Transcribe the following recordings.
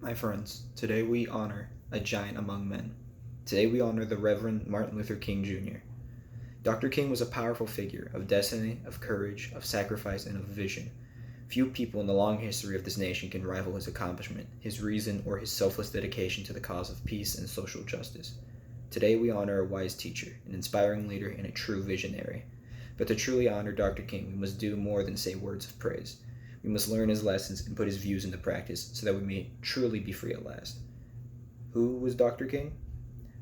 My friends, today we honor a giant among men. Today we honor the Reverend Martin Luther King Jr. Dr. King was a powerful figure of destiny, of courage, of sacrifice, and of vision. Few people in the long history of this nation can rival his accomplishment, his reason, or his selfless dedication to the cause of peace and social justice. Today we honor a wise teacher, an inspiring leader, and a true visionary. But to truly honor Dr. King, we must do more than say words of praise. We must learn his lessons and put his views into practice so that we may truly be free at last. Who was Dr. King?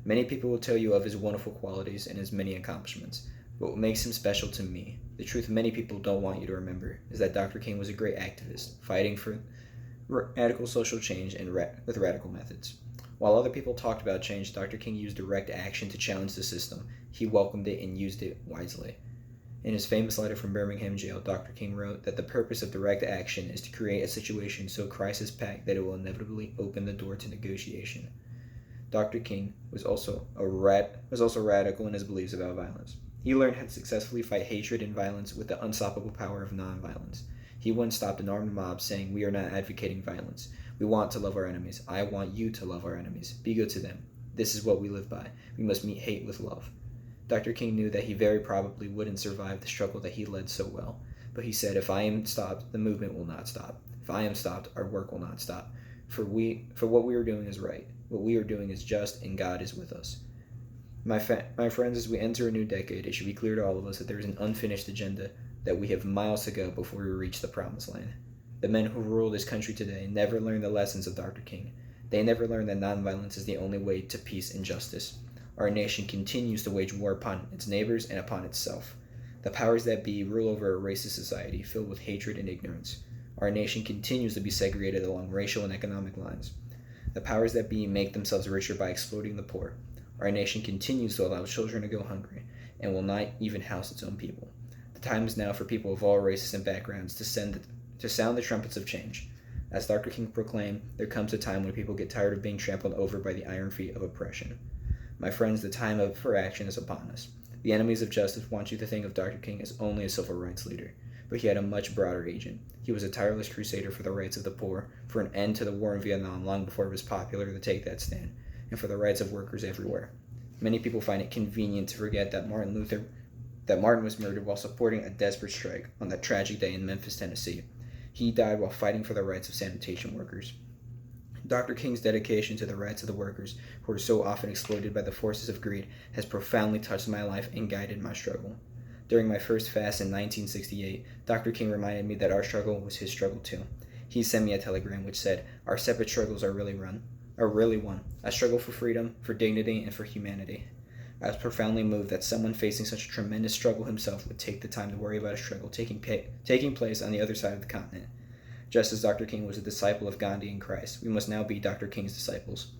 Many people will tell you of his wonderful qualities and his many accomplishments, but what makes him special to me, the truth many people don't want you to remember, is that Dr. King was a great activist, fighting for radical social change and with radical methods. While other people talked about change, Dr. King used direct action to challenge the system. He welcomed it and used it wisely. In his famous letter from Birmingham jail, Dr. King wrote that the purpose of direct action is to create a situation so crisis-packed that it will inevitably open the door to negotiation. Dr. King was also radical in his beliefs about violence. He learned how to successfully fight hatred and violence with the unstoppable power of nonviolence. He once stopped an armed mob saying, "We are not advocating violence. We want to love our enemies. I want you to love our enemies. Be good to them. This is what we live by. We must meet hate with love." Dr. King knew that he very probably wouldn't survive the struggle that he led so well, but he said, "If I am stopped, the movement will not stop. If I am stopped, our work will not stop. For what we are doing is right. What we are doing is just, and God is with us." My friends, as we enter a new decade, it should be clear to all of us that there is an unfinished agenda that we have miles to go before we reach the promised land. The men who rule this country today never learned the lessons of Dr. King. They never learned that nonviolence is the only way to peace and justice. Our nation continues to wage war upon its neighbors and upon itself. The powers that be rule over a racist society filled with hatred and ignorance. Our nation continues to be segregated along racial and economic lines. The powers that be make themselves richer by exploiting the poor. Our nation continues to allow children to go hungry and will not even house its own people. The time is now for people of all races and backgrounds to sound the trumpets of change. As Dr. King proclaimed, there comes a time when people get tired of being trampled over by the iron feet of oppression. My friends, the time for action is upon us. The enemies of justice want you to think of Dr. King as only a civil rights leader, but he had a much broader agent. He was a tireless crusader for the rights of the poor, for an end to the war in Vietnam long before it was popular to take that stand, and for the rights of workers everywhere. Many people find it convenient to forget that Martin was murdered while supporting a desperate strike on that tragic day in Memphis, Tennessee. He died while fighting for the rights of sanitation workers. Dr. King's dedication to the rights of the workers, who are so often exploited by the forces of greed, has profoundly touched my life and guided my struggle. During my first fast in 1968, Dr. King reminded me that our struggle was his struggle too. He sent me a telegram which said, "Our separate struggles are really one. A struggle for freedom, for dignity, and for humanity." I was profoundly moved that someone facing such a tremendous struggle himself would take the time to worry about a struggle taking place on the other side of the continent. Just as Dr. King was a disciple of Gandhi and Christ, we must now be Dr. King's disciples.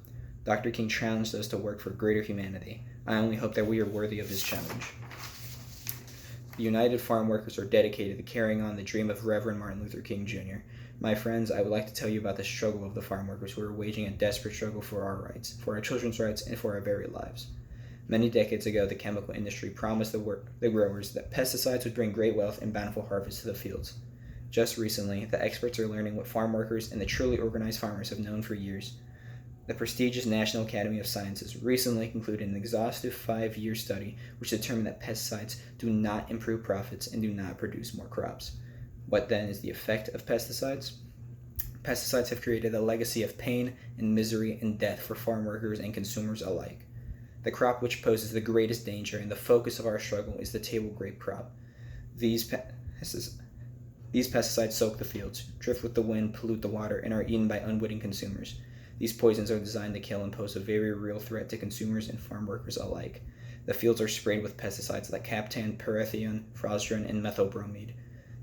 Dr. King challenged us to work for greater humanity. I only hope that we are worthy of his challenge. The United Farm Workers are dedicated to carrying on the dream of Reverend Martin Luther King Jr. My friends, I would like to tell you about the struggle of the farm workers who are waging a desperate struggle for our rights, for our children's rights, and for our very lives. Many decades ago, the chemical industry promised the growers that pesticides would bring great wealth and bountiful harvests to the fields. Just recently, the experts are learning what farm workers and the truly organized farmers have known for years. The prestigious National Academy of Sciences recently concluded an exhaustive 5-year study which determined that pesticides do not improve profits and do not produce more crops. What then is the effect of pesticides? Pesticides have created a legacy of pain and misery and death for farm workers and consumers alike. The crop which poses the greatest danger and the focus of our struggle is the table grape crop. These pesticides soak the fields, drift with the wind, pollute the water, and are eaten by unwitting consumers. These poisons are designed to kill and pose a very real threat to consumers and farm workers alike. The fields are sprayed with pesticides like Captan, Parathion, Frostron, and methylbromide.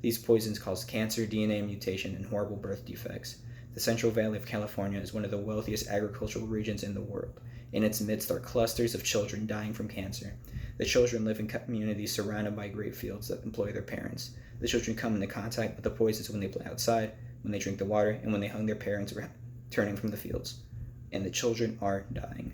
These poisons cause cancer, DNA mutation, and horrible birth defects. The Central Valley of California is one of the wealthiest agricultural regions in the world. In its midst are clusters of children dying from cancer. The children live in communities surrounded by grape fields that employ their parents. The children come into contact with the poisons when they play outside, when they drink the water, and when they hug their parents returning from the fields. And the children are dying.